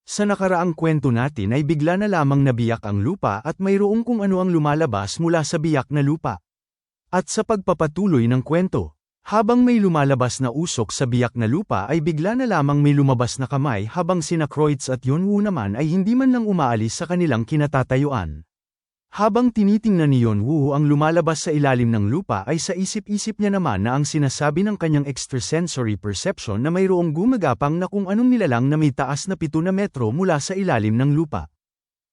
Sa nakaraang kwento natin ay bigla na lamang nabiyak ang lupa at mayroong kung ano ang lumalabas mula sa biyak na lupa. At sa pagpapatuloy ng kwento, habang may lumalabas na usok sa biyak na lupa ay bigla na lamang may lumabas na kamay habang sina Kreutz at Yonwoo naman ay hindi man lang umaalis sa kanilang kinatatayuan. Habang tinitingnan ni Yonwoo ang lumalabas sa ilalim ng lupa ay sa isip-isip niya naman na ang sinasabi ng kanyang extrasensory perception na mayroong gumagapang na kung anong nilalang na may taas na 7 na metro mula sa ilalim ng lupa.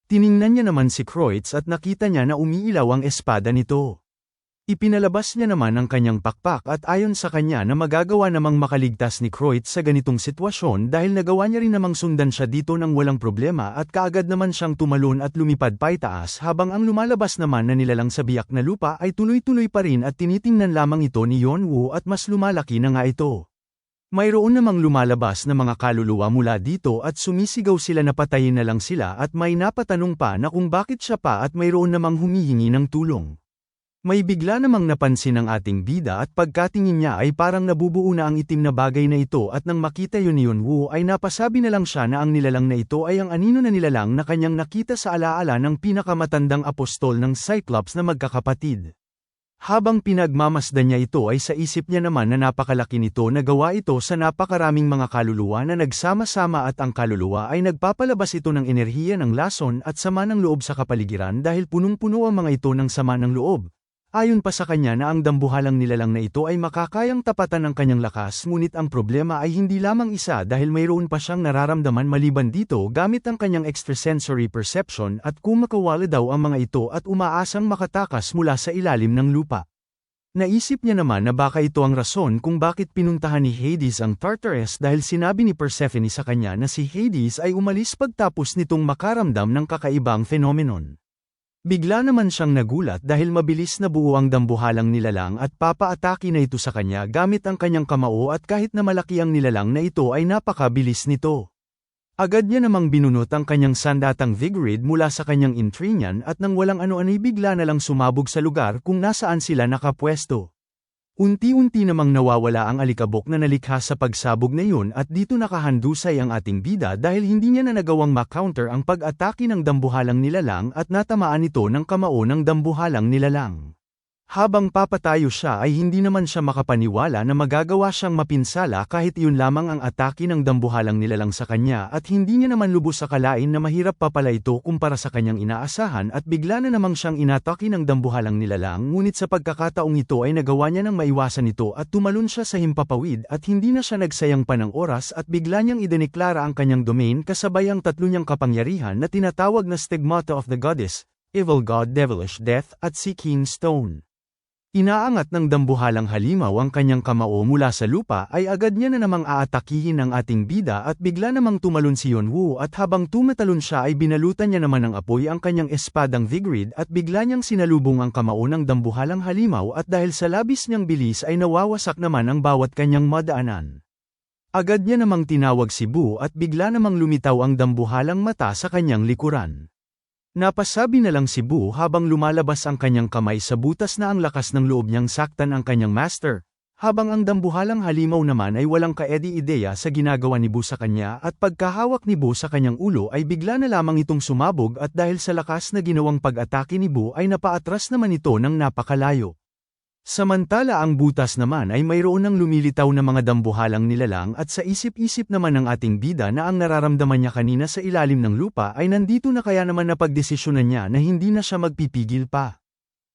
Tiningnan niya naman si Kreutz at nakita niya na umiilaw ang espada nito. Ipinalabas niya naman ang kanyang pakpak at ayon sa kanya na magagawa namang makaligtas ni Kreutz sa ganitong sitwasyon dahil nagawa niya rin namang sundan siya dito ng walang problema at kaagad naman siyang tumalon at lumipad paitaas habang ang lumalabas naman na nilalang sa biyak na lupa ay tuloy-tuloy pa rin at tinitingnan lamang ito ni Yonwoo at mas lumalaki na nga ito. Mayroon namang lumalabas na mga kaluluwa mula dito at sumisigaw sila na patayin na lang sila at may napatanong pa na kung bakit siya pa at mayroon namang humihingi ng tulong. May bigla namang napansin ang ating bida at pagkatingin niya ay parang nabubuo na ang itim na bagay na ito at nang makita yun ni Yonwoo ay napasabi na lang siya na ang nilalang na ito ay ang anino na nilalang na kanyang nakita sa alaala ng pinakamatandang apostol ng Cyclops na magkakapatid. Habang pinagmamasdan niya ito ay sa isip niya naman na napakalaki nito na gawa ito sa napakaraming mga kaluluwa na nagsama-sama at ang kaluluwa ay nagpapalabas ito ng enerhiya ng lason at sama ng loob sa kapaligiran dahil punong-puno ang mga ito ng sama ng loob. Ayon pa sa kanya na ang dambuhalang nilalang na ito ay makakayang tapatan ng kanyang lakas ngunit ang problema ay hindi lamang isa dahil mayroon pa siyang nararamdaman maliban dito gamit ang kanyang extrasensory perception at kumakawala daw ang mga ito at umaasang makatakas mula sa ilalim ng lupa. Naisip niya naman na baka ito ang rason kung bakit pinuntahan ni Hades ang Tartarus dahil sinabi ni Persephone sa kanya na si Hades ay umalis pagtapos nitong makaramdam ng kakaibang phenomenon. Bigla naman siyang nagulat dahil mabilis na buo ang dambuhalang nilalang at papaatake na ito sa kanya gamit ang kanyang kamao at kahit na malaki ang nilalang na ito ay napakabilis nito. Agad niya namang binunot ang kanyang sandatang Vigrid mula sa kanyang intrinian at nang walang ano-ano'y bigla na lang sumabog sa lugar kung nasaan sila nakapwesto. Unti-unti namang nawawala ang alikabok na nalikha sa pagsabog na yun at dito nakahandusay ang ating bida dahil hindi niya na nagawang ma-counter ang pag-atake ng dambuhalang nilalang at natamaan ito ng kamao ng dambuhalang nilalang. Habang papatayo siya ay hindi naman siya makapaniwala na magagawa siyang mapinsala kahit iyon lamang ang atake ng dambuhalang nilalang sa kanya at hindi niya naman lubos akalain na mahirap pa pala ito kumpara sa kanyang inaasahan at bigla na namang siyang inatake ng dambuhalang nilalang ngunit sa pagkakataong ito ay nagawa niya nang maiwasan ito at tumalon siya sa himpapawid at hindi na siya nagsayang pa ng oras at bigla niyang idineklara ang kanyang domain kasabay ang tatlo niyang kapangyarihan na tinatawag na Stigmata of the Goddess, Evil God Devilish Death at Seeking Stone. Inaangat ng dambuhalang halimaw ang kanyang kamao mula sa lupa ay agad niya na namang aatakihin ang ating bida at bigla namang tumalon si Yonwoo at habang tumatalon siya ay binalutan niya naman ng apoy ang kanyang espadang Vigrid at bigla niyang sinalubong ang kamao ng dambuhalang halimaw at dahil sa labis niyang bilis ay nawawasak naman ang bawat kanyang madaanan. Agad niya namang tinawag si Boo at bigla namang lumitaw ang dambuhalang mata sa kanyang likuran. Napasabi na lang si Boo habang lumalabas ang kanyang kamay sa butas na ang lakas ng loob niyang saktan ang kanyang master, habang ang dambuhalang halimaw naman ay walang kaedi-ideya sa ginagawa ni Boo sa kanya at pagkahawak ni Boo sa kanyang ulo ay bigla na lamang itong sumabog at dahil sa lakas na ginawang pag-atake ni Boo ay napaatras naman ito ng napakalayo. Samantala ang butas naman ay mayroon ng lumilitaw na mga dambuhalang nilalang at sa isip-isip naman ng ating bida na ang nararamdaman niya kanina sa ilalim ng lupa ay nandito na kaya naman napagdesisyonan niya na hindi na siya magpipigil pa.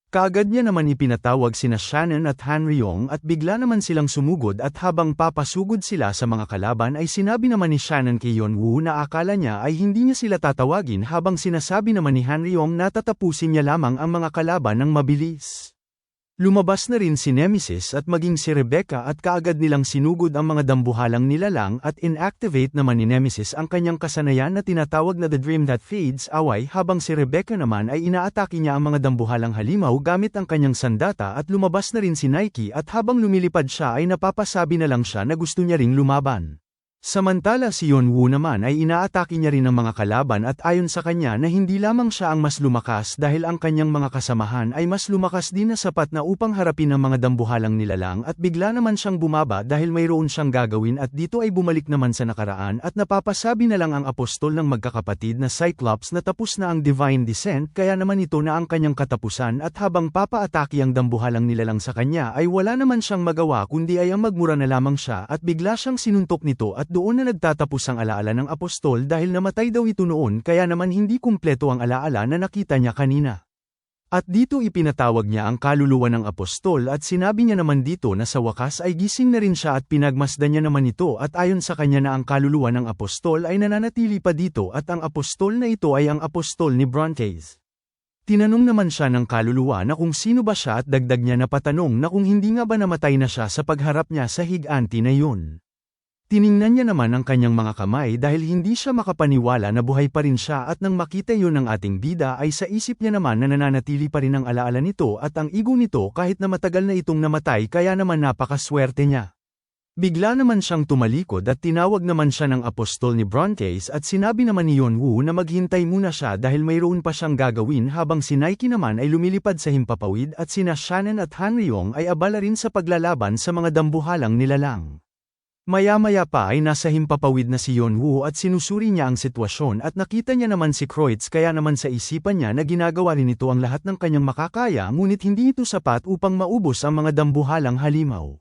Kaagad niya naman ipinatawag sina Shannon at Hanryong at bigla naman silang sumugod at habang papasugod sila sa mga kalaban ay sinabi naman ni Shannon kay Yonwoo na akala niya ay hindi niya sila tatawagin habang sinasabi naman ni Hanryong na tatapusin niya lamang ang mga kalaban ng mabilis. Lumabas na rin si Nemesis at maging si Rebecca at kaagad nilang sinugod ang mga dambuhalang nilalang at inactivate naman ni Nemesis ang kanyang kasanayan na tinatawag na The Dream That Fades Away habang si Rebecca naman ay inaatake niya ang mga dambuhalang halimaw gamit ang kanyang sandata at lumabas na rin si Nike at habang lumilipad siya ay napapasabi na lang siya na gusto niya ring lumaban. Samantala si Yonwoo naman ay inaatake niya rin ang mga kalaban at ayon sa kanya na hindi lamang siya ang mas lumakas dahil ang kanyang mga kasamahan ay mas lumakas din na sapat na upang harapin ang mga dambuhalang nilalang at bigla naman siyang bumaba dahil mayroon siyang gagawin at dito ay bumalik naman sa nakaraan at napapasabi na lang ang apostol ng magkakapatid na Cyclops na tapos na ang Divine Descent kaya naman ito na ang kanyang katapusan at habang papaatake ang dambuhalang nilalang sa kanya ay wala naman siyang magawa kundi ay ang magmura na lamang siya at bigla siyang sinuntok nito at doon na nagtatapos ang alaala ng apostol dahil namatay daw ito noon kaya naman hindi kumpleto ang alaala na nakita niya kanina. At dito ipinatawag niya ang kaluluwa ng apostol at sinabi niya naman dito na sa wakas ay gising na rin siya at pinagmasdan niya naman ito at ayon sa kanya na ang kaluluwa ng apostol ay nananatili pa dito at ang apostol na ito ay ang apostol ni Brontes. Tinanong naman siya ng kaluluwa na kung sino ba siya at dagdag niya na patanong na kung hindi nga ba namatay na siya sa pagharap niya sa higanti na yun. Tiningnan niya naman ang kanyang mga kamay dahil hindi siya makapaniwala na buhay pa rin siya at nang makita yun ng ating bida ay sa isip niya naman na nananatili pa rin ang alaala nito at ang igo nito kahit na matagal na itong namatay kaya naman napakaswerte niya. Bigla naman siyang tumalikod at tinawag naman siya ng apostol ni Brontes at sinabi naman ni Yonwoo na maghintay muna siya dahil mayroon pa siyang gagawin habang si Nike naman ay lumilipad sa himpapawid at sina Shannon at Hanryong ay abala rin sa paglalaban sa mga dambuhalang nilalang. Maya-maya pa ay nasa himpapawid na si Yonwoo at sinusuri niya ang sitwasyon at nakita niya naman si Kreutz kaya naman sa isipan niya na ginagawa rin ito ang lahat ng kanyang makakaya ngunit hindi ito sapat upang maubos ang mga dambuhalang halimaw.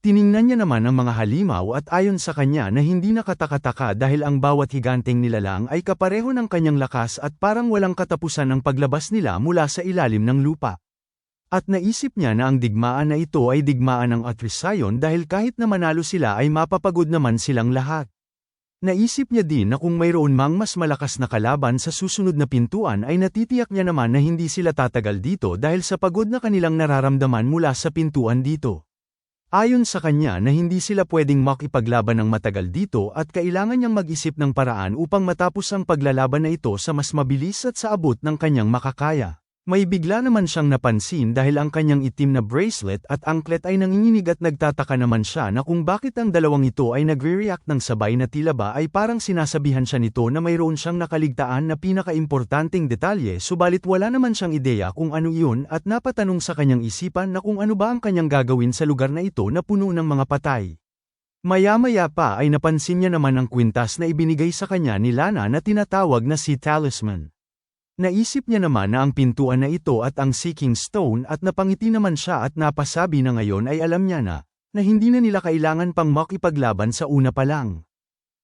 Tiningnan niya naman ang mga halimaw at ayon sa kanya na hindi nakatakataka dahil ang bawat higanteng nilalang ay kapareho ng kanyang lakas at parang walang katapusan ang paglabas nila mula sa ilalim ng lupa. At naisip niya na ang digmaan na ito ay digmaan ng Atrisayon dahil kahit na manalo sila ay mapapagod naman silang lahat. Naisip niya din na kung mayroon mang mas malakas na kalaban sa susunod na pintuan ay natitiyak niya naman na hindi sila tatagal dito dahil sa pagod na kanilang nararamdaman mula sa pintuan dito. Ayon sa kanya na hindi sila pwedeng makipaglaban ng matagal dito at kailangan niyang mag-isip ng paraan upang matapos ang paglalaban na ito sa mas mabilis at sa abot ng kanyang makakaya. May bigla naman siyang napansin dahil ang kanyang itim na bracelet at anklet ay nanginginig at nagtataka naman siya na kung bakit ang dalawang ito ay nagre-react ng sabay na tila ba ay parang sinasabihan siya nito na mayroon siyang nakaligtaan na pinakaimportanteng detalye subalit wala naman siyang ideya kung ano iyon at napatanong sa kanyang isipan na kung ano ba ang kanyang gagawin sa lugar na ito na puno ng mga patay. Maya-maya pa ay napansin niya naman ang kwintas na ibinigay sa kanya ni Lana na tinatawag na si Talisman. Naisip niya naman na ang pintuan na ito at ang Seeking Stone at napangiti naman siya at napasabi na ngayon ay alam niya na hindi na nila kailangan pang makipaglaban sa una pa lang.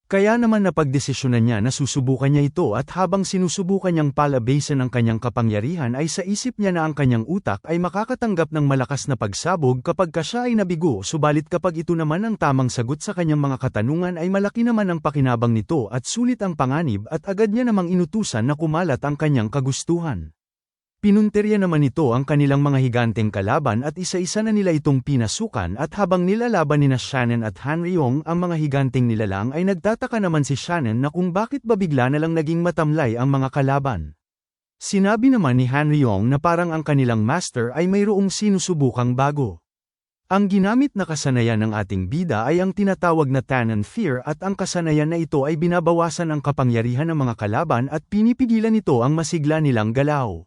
Kaya naman napagdesisyonan niya na susubukan niya ito at habang sinusubukan niyang palabasan ang kanyang kapangyarihan ay sa isip niya na ang kanyang utak ay makakatanggap ng malakas na pagsabog kapag siya ay nabigo subalit kapag ito naman ang tamang sagot sa kanyang mga katanungan ay malaki naman ang pakinabang nito at sulit ang panganib at agad niya namang inutusan na kumalat ang kanyang kagustuhan. Pinunterya naman ito ang kanilang mga higanteng kalaban at isa-isa na nila itong pinasukan at habang nilalaban nina Shannon at Hanryong ang mga higanteng nilalang ay nagtataka naman si Shannon na kung bakit ba bigla na lang naging matamlay ang mga kalaban. Sinabi naman ni Hanryong na parang ang kanilang master ay mayroong sinusubukang bago. Ang ginamit na kasanayan ng ating bida ay ang tinatawag na Tannen Fear at ang kasanayan na ito ay binabawasan ang kapangyarihan ng mga kalaban at pinipigilan ito ang masigla nilang galaw.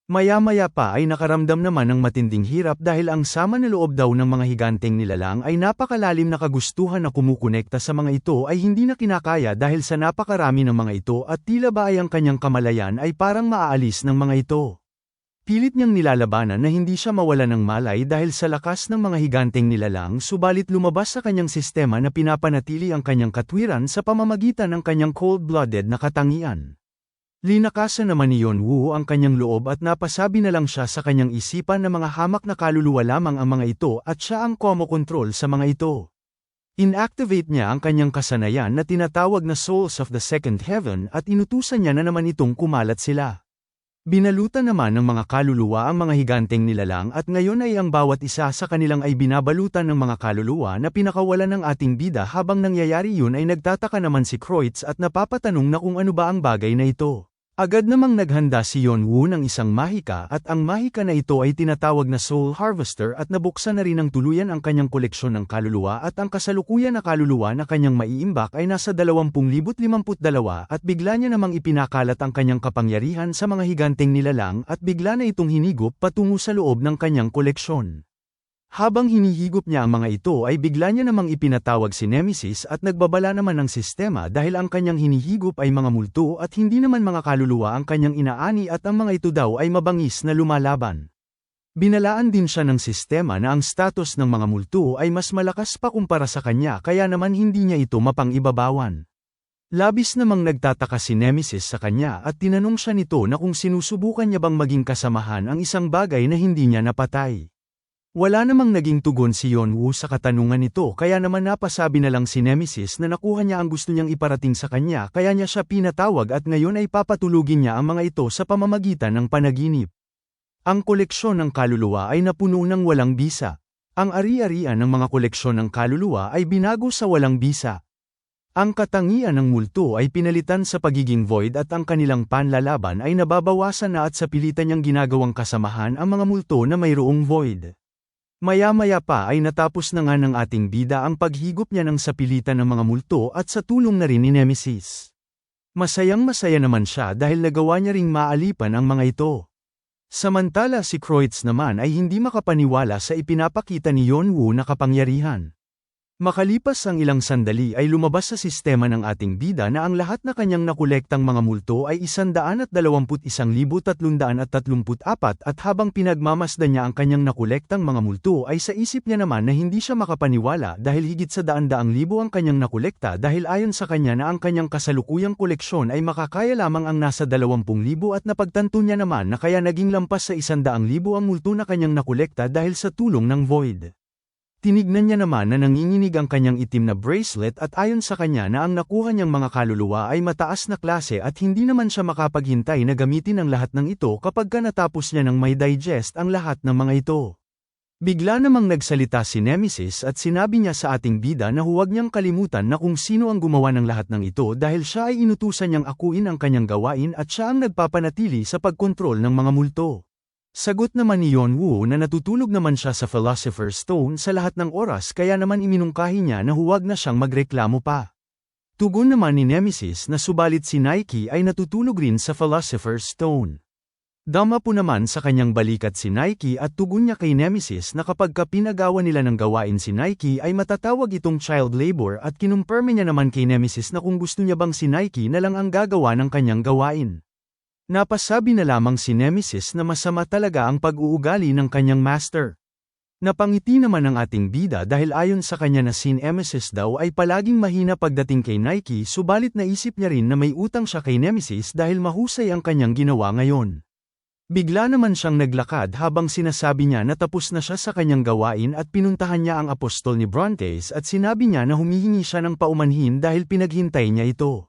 Maya-maya pa ay nakaramdam naman ng matinding hirap dahil ang sama na loob daw ng mga higanteng nilalang ay napakalalim na kagustuhan na kumukonekta sa mga ito ay hindi na kinakaya dahil sa napakarami ng mga ito at tila ba ay ang kanyang kamalayan ay parang maaalis ng mga ito. Pilit niyang nilalabanan na hindi siya mawala ng malay dahil sa lakas ng mga higanteng nilalang subalit lumabas sa kanyang sistema na pinapanatili ang kanyang katwiran sa pamamagitan ng kanyang cold-blooded na katangian. Linakasan naman ni Yonwoo ang kanyang loob at napasabi na lang siya sa kanyang isipan na mga hamak na kaluluwa lamang ang mga ito at siya ang komokontrol sa mga ito. Inactivate niya ang kanyang kasanayan na tinatawag na Souls of the Second Heaven at inutusan niya na naman itong kumalat sila. Binalutan naman ng mga kaluluwa ang mga higanteng nilalang at ngayon ay ang bawat isa sa kanilang ay binabalutan ng mga kaluluwa na pinakawalan ng ating bida habang nangyayari yun ay nagtataka naman si Kreutz at napapatanong na kung ano ba ang bagay na ito. Agad namang naghanda si Yeonwoo ng isang mahika at ang mahika na ito ay tinatawag na Soul Harvester at nabuksan na rin ng tuluyan ang kanyang koleksyon ng kaluluwa at ang kasalukuyan na kaluluwa na kanyang maiimbak ay nasa 20,052 at bigla niya namang ipinakalat ang kanyang kapangyarihan sa mga higanteng nilalang at bigla na itong hinigop patungo sa loob ng kanyang koleksyon. Habang hinihigop niya ang mga ito ay bigla niya namang ipinatawag si Nemesis at nagbabala naman ng sistema dahil ang kanyang hinihigop ay mga multo at hindi naman mga kaluluwa ang kanyang inaani at ang mga ito daw ay mabangis na lumalaban. Binalaan din siya ng sistema na ang status ng mga multo ay mas malakas pa kumpara sa kanya kaya naman hindi niya ito mapang-ibabawan. Labis namang nagtataka si Nemesis sa kanya at tinanong siya nito na kung sinusubukan niya bang maging kasamahan ang isang bagay na hindi niya napatay. Wala namang naging tugon si Yeonwoo sa katanungan nito kaya naman napasabi na lang si Nemesis na nakuha niya ang gusto niyang iparating sa kanya kaya niya siya pinatawag at ngayon ay papatulugin niya ang mga ito sa pamamagitan ng panaginip. Ang koleksyon ng kaluluwa ay napuno ng walang bisa. Ang ari-arian ng mga koleksyon ng kaluluwa ay binago sa walang bisa. Ang katangian ng multo ay pinalitan sa pagiging void at ang kanilang panlalaban ay nababawasan na at sa pilitan niyang ginagawang kasamahan ang mga multo na mayroong void. Maya-maya pa ay natapos na nga ng ating bida ang paghigop niya ng sapilitan ng mga multo at sa tulong na rin ni Nemesis. Masayang-masaya naman siya dahil nagawa niya ring maalipan ang mga ito. Samantala si Kreutz naman ay hindi makapaniwala sa ipinapakita ni Yeonwoo na kapangyarihan. Makalipas ang ilang sandali ay lumabas sa sistema ng ating bida na ang lahat na kanyang nakolektang mga multo ay 121,334 at habang pinagmamasdan niya ang kanyang nakolektang mga multo ay sa isip niya naman na hindi siya makapaniwala dahil higit sa daan-daang libo ang kanyang nakolekta dahil ayon sa kanya na ang kanyang kasalukuyang koleksyon ay makakaya lamang ang nasa 20,000 at napagtanto niya naman na kaya naging lampas sa 100,000 ang multo na kanyang nakolekta dahil sa tulong ng Void. Tinignan niya naman na nanginginig ang kanyang itim na bracelet at ayon sa kanya na ang nakuha niyang mga kaluluwa ay mataas na klase at hindi naman siya makapaghintay na gamitin ang lahat ng ito kapag natapos niya ng may digest ang lahat ng mga ito. Bigla namang nagsalita si Nemesis at sinabi niya sa ating bida na huwag niyang kalimutan na kung sino ang gumawa ng lahat ng ito dahil siya ay inutusan niyang akuin ang kanyang gawain at siya ang nagpapanatili sa pagkontrol ng mga multo. Sagot naman ni Yeonwoo na natutulog naman siya sa Philosopher's Stone sa lahat ng oras kaya naman iminungkahi niya na huwag na siyang magreklamo pa. Tugon naman ni Nemesis na subalit si Nike ay natutulog rin sa Philosopher's Stone. Dama po naman sa kanyang balikat si Nike at tugon niya kay Nemesis na kapag pinagawa nila ng gawain si Nike ay matatawag itong child labor at kinumpirme niya naman kay Nemesis na kung gusto niya bang si Nike na lang ang gagawa ng kanyang gawain. Napasabi na lamang si Nemesis na masama talaga ang pag-uugali ng kanyang master. Napangiti naman ang ating bida dahil ayon sa kanya na si Nemesis daw ay palaging mahina pagdating kay Nike subalit naisip niya rin na may utang siya kay Nemesis dahil mahusay ang kanyang ginawa ngayon. Bigla naman siyang naglakad habang sinasabi niya na tapos na siya sa kanyang gawain at pinuntahan niya ang apostol ni Brontes at sinabi niya na humihingi siya ng paumanhin dahil pinaghintay niya ito.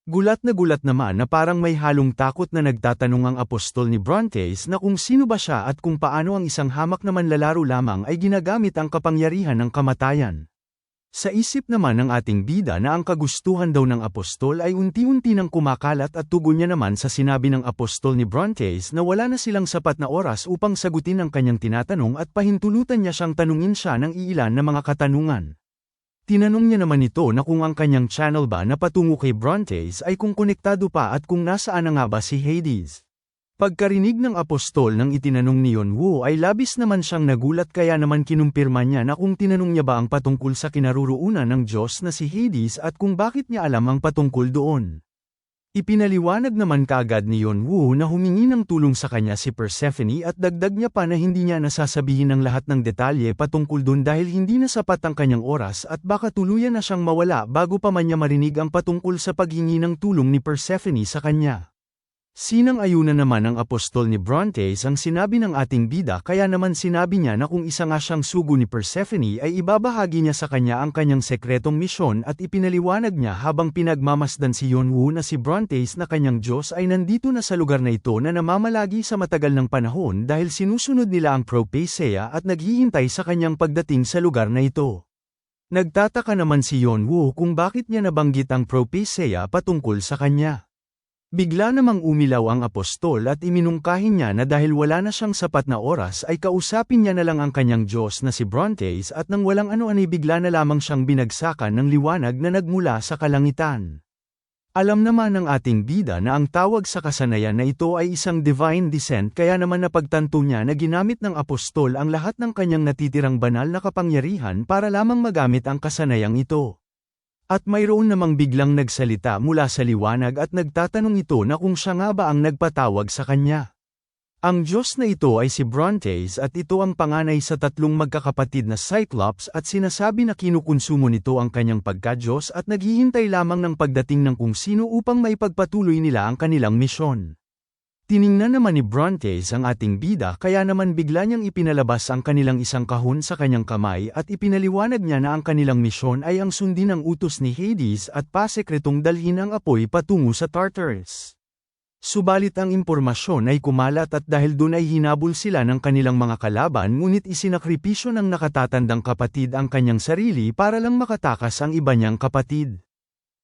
Gulat naman na parang may halong takot na nagtatanong ang apostol ni Brontes na kung sino ba siya at kung paano ang isang hamak na manlalaro lamang ay ginagamit ang kapangyarihan ng kamatayan. Sa isip naman ng ating bida na ang kagustuhan daw ng apostol ay unti-unti nang kumakalat at tugon niya naman sa sinabi ng apostol ni Brontes na wala na silang sapat na oras upang sagutin ang kanyang tinatanong at pahintulutan niya siyang tanungin siya ng iilan na mga katanungan. Tinanong niya naman ito na kung ang kanyang channel ba na patungo kay Brontes ay kung konektado pa at kung nasaan na nga ba si Hades. Pagkarinig ng apostol ng itinanong ni Yeonwoo ay labis naman siyang nagulat kaya naman kinumpirma niya na kung tinanong niya ba ang patungkol sa kinaroroonan ng Diyos na si Hades at kung bakit niya alam ang patungkol doon. Ipinaliwanag naman kaagad ni Yeonwoo na humingi ng tulong sa kanya si Persephone at dagdag niya pa na hindi niya nasasabihin ang lahat ng detalye patungkol dun dahil hindi na sapat ang kanyang oras at baka tuluyan na siyang mawala bago pa man niya marinig ang patungkol sa paghingi ng tulong ni Persephone sa kanya. Sinang-ayunan naman ng apostol ni Brontes ang sinabi ng ating bida kaya naman sinabi niya na kung isa nga siyang sugo ni Persephone ay ibabahagi niya sa kanya ang kanyang sekretong misyon at ipinaliwanag niya habang pinagmamasdan si Yeonwoo na si Brontes na kanyang Diyos ay nandito na sa lugar na ito na namamalagi sa matagal ng panahon dahil sinusunod nila ang prophecia at naghihintay sa kanyang pagdating sa lugar na ito. Nagtataka naman si Yeonwoo kung bakit niya nabanggit ang prophecia patungkol sa kanya. Bigla namang umilaw ang apostol at iminungkahi niya na dahil wala na siyang sapat na oras ay kausapin niya na lang ang kanyang Diyos na si Brontes at nang walang ano ay bigla na lamang siyang binagsakan ng liwanag na nagmula sa kalangitan. Alam naman ng ating bida na ang tawag sa kasanayan na ito ay isang divine descent kaya naman napagtanto niya na ginamit ng apostol ang lahat ng kanyang natitirang banal na kapangyarihan para lamang magamit ang kasanayang ito. At mayroon namang biglang nagsalita mula sa liwanag at nagtatanong ito na kung siya nga ba ang nagpatawag sa kanya. Ang Diyos na ito ay si Brontes at ito ang panganay sa tatlong magkakapatid na Cyclops at sinasabi na kinukonsumo nito ang kanyang pagka-Diyos at naghihintay lamang ng pagdating ng kung sino upang maipagpatuloy nila ang kanilang misyon. Tiningnan naman ni Brontes ang ating bida kaya naman bigla niyang ipinalabas ang kanilang isang kahon sa kanyang kamay at ipinaliwanag niya na ang kanilang misyon ay ang sundin ang utos ni Hades at pasekretong dalhin ang apoy patungo sa Tartarus. Subalit ang impormasyon ay kumalat at dahil doon ay hinabol sila ng kanilang mga kalaban ngunit isinakripisyo ng nakatatandang kapatid ang kanyang sarili para lang makatakas ang iba niyang kapatid.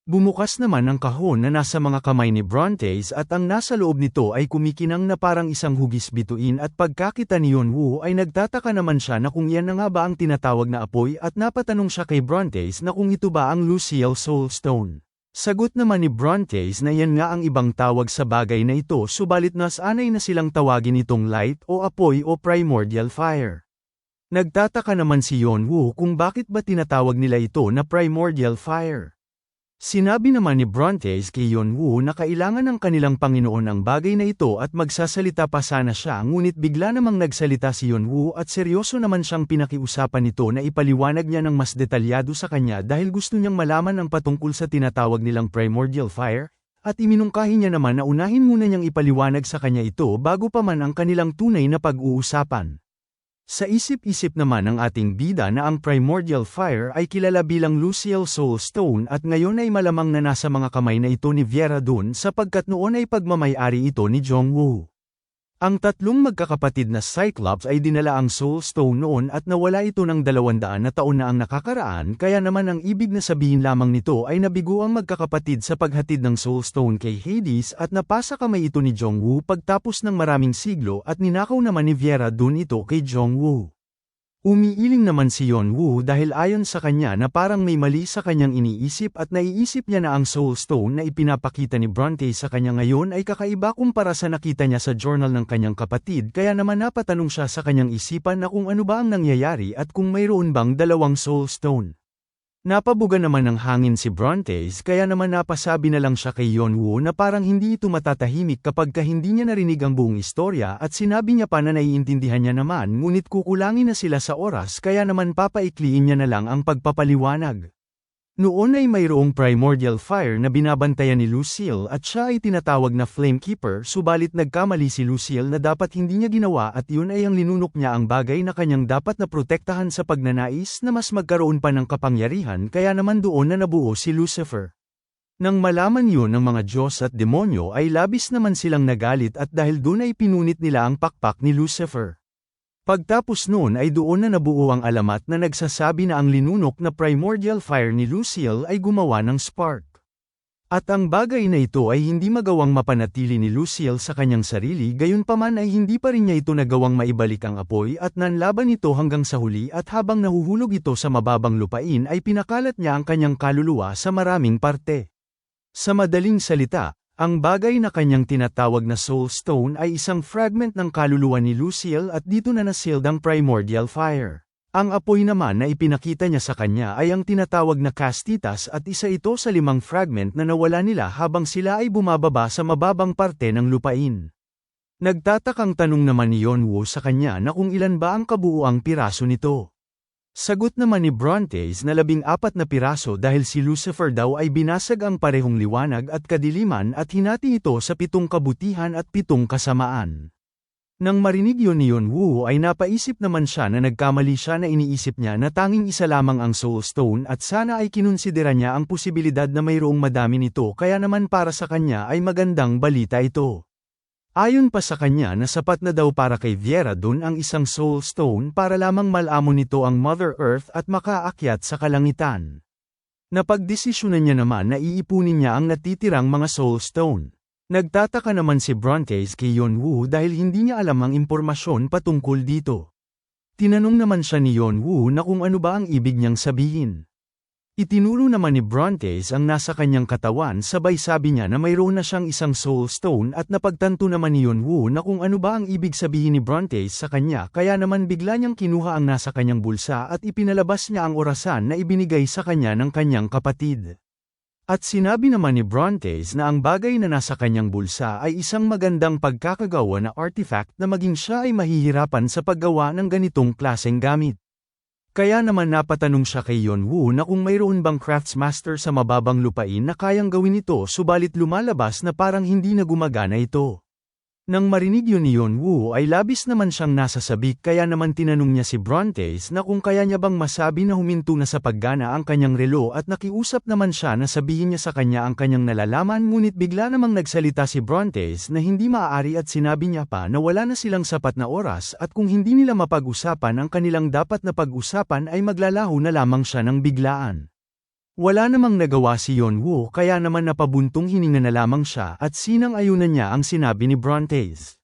Bumukas naman ang kahon na nasa mga kamay ni Brontes at ang nasa loob nito ay kumikinang na parang isang hugis bituin at pagkakita ni Yonwoo ay nagtataka naman siya na kung yan na nga ba ang tinatawag na apoy at napatanong siya kay Brontes na kung ito ba ang Luciel Soulstone. Sagot naman ni Brontes na yan nga ang ibang tawag sa bagay na ito subalit nasanay na silang tawagin itong light o apoy o primordial fire. Nagtataka naman si Yonwoo kung bakit ba tinatawag nila ito na primordial fire. Sinabi naman ni Brontes kay Yonwoo na kailangan ng kanilang Panginoon ang bagay na ito at magsasalita pa sana siya ngunit bigla namang nagsalita si Yonwoo at seryoso naman siyang pinakiusapan nito na ipaliwanag niya ng mas detalyado sa kanya dahil gusto niyang malaman ang patungkol sa tinatawag nilang primordial fire, at iminungkahi niya naman na unahin muna niyang ipaliwanag sa kanya ito bago pa man ang kanilang tunay na pag-uusapan. Sa isip-isip naman ng ating bida na ang primordial fire ay kilala bilang Luciel Soulstone at ngayon ay malamang na nasa mga kamay na ito ni Viera Dun sapagkat noon ay pagmamay-ari ito ni Jongwoo. Ang tatlong magkakapatid na Cyclops ay dinala ang Soulstone noon at nawala ito ng 200 na taon na ang nakakaraan kaya naman ang ibig na sabihin lamang nito ay nabigo ang magkakapatid sa paghatid ng Soulstone kay Hades at napasa kamay ito ni Jongwoo pagtapos ng maraming siglo at ninakaw naman ni Viera Dun ito kay Jongwoo. Umiiling naman si Yonwoo dahil ayon sa kanya na parang may mali sa kanyang iniisip at naiisip niya na ang Soulstone na ipinapakita ni Brontes sa kanya ngayon ay kakaiba kumpara sa nakita niya sa journal ng kanyang kapatid kaya naman napatanong siya sa kanyang isipan na kung ano ba ang nangyayari at kung mayroon bang dalawang Soulstone. Napabuga naman ng hangin si Brontes kaya naman napasabi na lang siya kay Yonwoo na parang hindi ito matatahimik kapag hindi niya narinig ang buong istorya at sinabi niya pa na naiintindihan niya naman ngunit kukulangin na sila sa oras kaya naman papaikliin niya na lang ang pagpapaliwanag. Noon ay mayroong primordial fire na binabantayan ni Lucille at siya ay tinatawag na Flamekeeper subalit nagkamali si Lucille na dapat hindi niya ginawa at yun ay ang linunok niya ang bagay na kanyang dapat na protektahan sa pagnanais na mas magkaroon pa ng kapangyarihan kaya naman doon na nabuo si Lucifer. Nang malaman yun ng mga Diyos at demonyo ay labis naman silang nagalit at dahil doon ay pinunit nila ang pakpak ni Lucifer. Pagtapos noon ay doon na nabuo ang alamat na nagsasabi na ang linunok na primordial fire ni Lucille ay gumawa ng spark. At ang bagay na ito ay hindi magawang mapanatili ni Lucille sa kanyang sarili gayunpaman ay hindi pa rin niya ito nagawang maibalik ang apoy at nanlaban ito hanggang sa huli at habang nahuhulog ito sa mababang lupain ay pinakalat niya ang kanyang kaluluwa sa maraming parte. Sa madaling salita, ang bagay na kanyang tinatawag na Soulstone ay isang fragment ng kaluluwa ni Lucille at dito na nasealed ang primordial fire. Ang apoy naman na ipinakita niya sa kanya ay ang tinatawag na Castitas at isa ito sa 5 fragment na nawala nila habang sila ay bumababa sa mababang parte ng lupain. Nagtatakang tanong naman ni Yonwoo sa kanya na kung ilan ba ang kabuuang piraso nito. Sagot naman ni Brontes na 14 na piraso dahil si Lucifer daw ay binasag ang parehong liwanag at kadiliman at hinati ito sa 7 kabutihan at 7 kasamaan. Nang marinig yun ni Yonwoo ay napaisip naman siya na nagkamali siya na iniisip niya na tanging isa lamang ang Soulstone at sana ay kinonsidera niya ang posibilidad na mayroong madami nito kaya naman para sa kanya ay magandang balita ito. Ayon pa sa kanya na sapat na daw para kay Viera Dun ang isang Soulstone para lamang malamon nito ang Mother Earth at makaakyat sa kalangitan. Napagdesisyonan niya naman na iipunin niya ang natitirang mga Soulstone. Nagtataka naman si Brontes kay Yeonwoo dahil hindi niya alam ang impormasyon patungkol dito. Tinanong naman siya ni Yeonwoo na kung ano ba ang ibig niyang sabihin. Itinuro naman ni Brontes ang nasa kanyang katawan sabay sabi niya na mayroon na siyang isang soul stone at napagtanto naman ni Yeonwoo na kung ano ba ang ibig sabihin ni Brontes sa kanya kaya naman bigla niyang kinuha ang nasa kanyang bulsa at ipinalabas niya ang orasan na ibinigay sa kanya ng kanyang kapatid. At sinabi naman ni Brontes na ang bagay na nasa kanyang bulsa ay isang magandang pagkakagawa na artifact na maging siya ay mahihirapan sa paggawa ng ganitong klaseng gamit. Kaya naman napatanong siya kay Yeonwoo na kung mayroon bang craftsmaster sa mababang lupain na kayang gawin ito subalit lumalabas na parang hindi na gumagana ito. Nang marinig yun ni Yeonwoo ay labis naman siyang nasasabik kaya naman tinanong niya si Brontes na kung kaya niya bang masabi na huminto na sa paggana ang kanyang relo at nakiusap naman siya na sabihin niya sa kanya ang kanyang nalalaman ngunit bigla namang nagsalita si Brontes na hindi maaari at sinabi niya pa na wala na silang sapat na oras at kung hindi nila mapag-usapan ang kanilang dapat na pag-usapan ay maglalaho na lamang siya ng biglaan. Wala namang nagawa si Yeonwoo kaya naman napabuntong hininga na lamang siya at sinang-ayunan niya ang sinabi ni Brontes.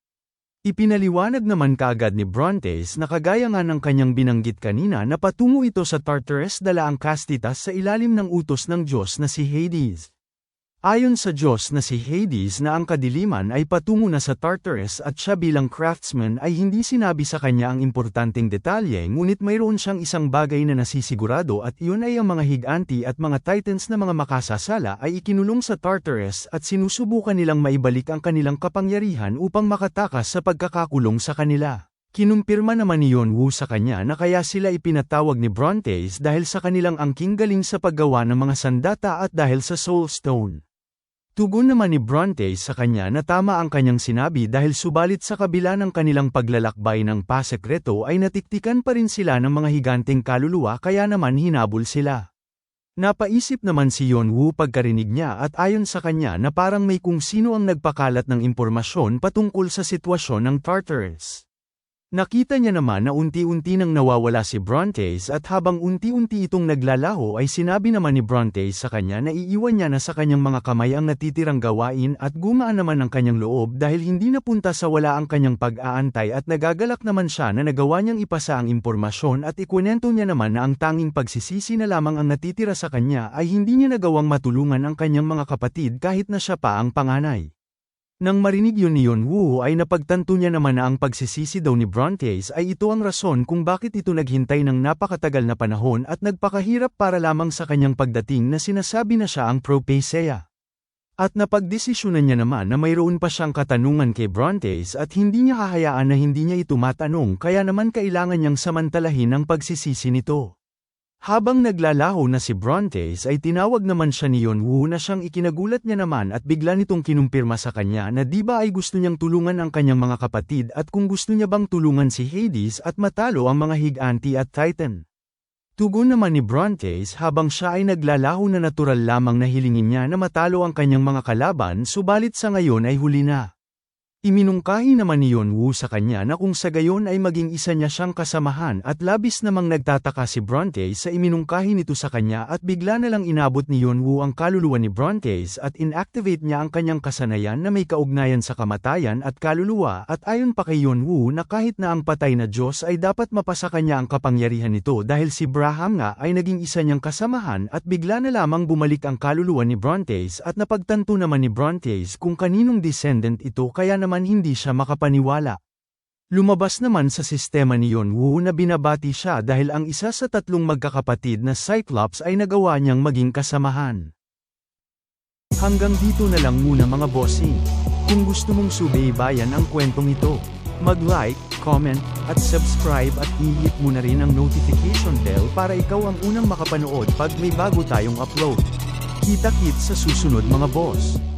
Ipinaliwanag naman kaagad ni Brontes na kagaya nga ng kanyang binanggit kanina na patungo ito sa Tartarus dala ang Castitas sa ilalim ng utos ng Diyos na si Hades. Ayon sa Diyos na si Hades na ang kadiliman ay patungo na sa Tartarus at siya bilang craftsman ay hindi sinabi sa kanya ang importanteng detalye ngunit mayroon siyang isang bagay na nasisigurado at iyon ay ang mga higanti at mga titans na mga makasasala ay ikinulong sa Tartarus at sinusubukan nilang maibalik ang kanilang kapangyarihan upang makatakas sa pagkakakulong sa kanila. Kinumpirma naman ni Yeonwoo sa kanya na kaya sila ipinatawag ni Brontes dahil sa kanilang angking galing sa paggawa ng mga sandata at dahil sa Soul Stone. Tugon naman ni Brontes sa kanya na tama ang kanyang sinabi dahil subalit sa kabila ng kanilang paglalakbay ng pasekreto ay natiktikan pa rin sila ng mga higanteng kaluluwa kaya naman hinabol sila. Napaisip naman si Yeonwoo pagkarinig niya at ayon sa kanya na parang may kung sino ang nagpakalat ng impormasyon patungkol sa sitwasyon ng Tartarus. Nakita niya naman na unti-unti nang nawawala si Brontes at habang unti-unti itong naglalaho ay sinabi naman ni Brontes sa kanya na iiwan niya na sa kanyang mga kamay ang natitirang gawain at gumaan naman ang kanyang loob dahil hindi napunta sa wala ang kanyang pag-aantay at nagagalak naman siya na nagawa niyang ipasa ang impormasyon at ikwento niya naman na ang tanging pagsisisi na lamang ang natitira sa kanya ay hindi niya nagawang matulungan ang kanyang mga kapatid kahit na siya pa ang panganay. Nang marinig yun ni Yeonwoo ay napagtanto niya naman na ang pagsisisi daw ni Brontes ay ito ang rason kung bakit ito naghintay ng napakatagal na panahon at nagpakahirap para lamang sa kanyang pagdating na sinasabi na siya ang Propaceia. At napagdesisyonan niya naman na mayroon pa siyang katanungan kay Brontes at hindi niya hahayaan na hindi niya ito matanong kaya naman kailangan niyang samantalahin ang pagsisisi nito. Habang naglalaho na si Brontes ay tinawag naman siya ni Yeonwoo na siyang ikinagulat niya naman at bigla nitong kinumpirma sa kanya na di ba ay gusto niyang tulungan ang kanyang mga kapatid at kung gusto niya bang tulungan si Hades at matalo ang mga higanti at titan. Tugon naman ni Brontes habang siya ay naglalaho na natural lamang na hilingin niya na matalo ang kanyang mga kalaban subalit sa ngayon ay huli na. Iminungkahi naman ni Yeonwoo sa kanya na kung sa gayon ay maging isa niya siyang kasamahan at labis namang nagtataka si Brontes sa iminungkahi nito sa kanya at bigla na lang inabot ni Yeonwoo ang kaluluwa ni Brontes at inactivate niya ang kanyang kasanayan na may kaugnayan sa kamatayan at kaluluwa at ayon pa kay Yeonwoo na kahit na ang patay na Diyos ay dapat mapasa kanya ang kapangyarihan nito dahil si Braham nga ay naging isa niyang kasamahan at bigla na lamang bumalik ang kaluluwa ni Brontes at napagtanto naman ni Brontes kung kaninong descendant ito kaya naman hindi siya makapaniwala. Lumabas naman sa sistema ni Yeonwoo na binabati siya dahil ang isa sa tatlong magkakapatid na Cyclops ay nagawa niyang maging kasamahan. Hanggang dito na lang muna mga bossing. Kung gusto mong subaybayan ang kwentong ito, mag-like, comment, at subscribe at i-hit mo na rin ang notification bell para ikaw ang unang makapanood pag may bago tayong upload. Kita-kits sa susunod mga boss.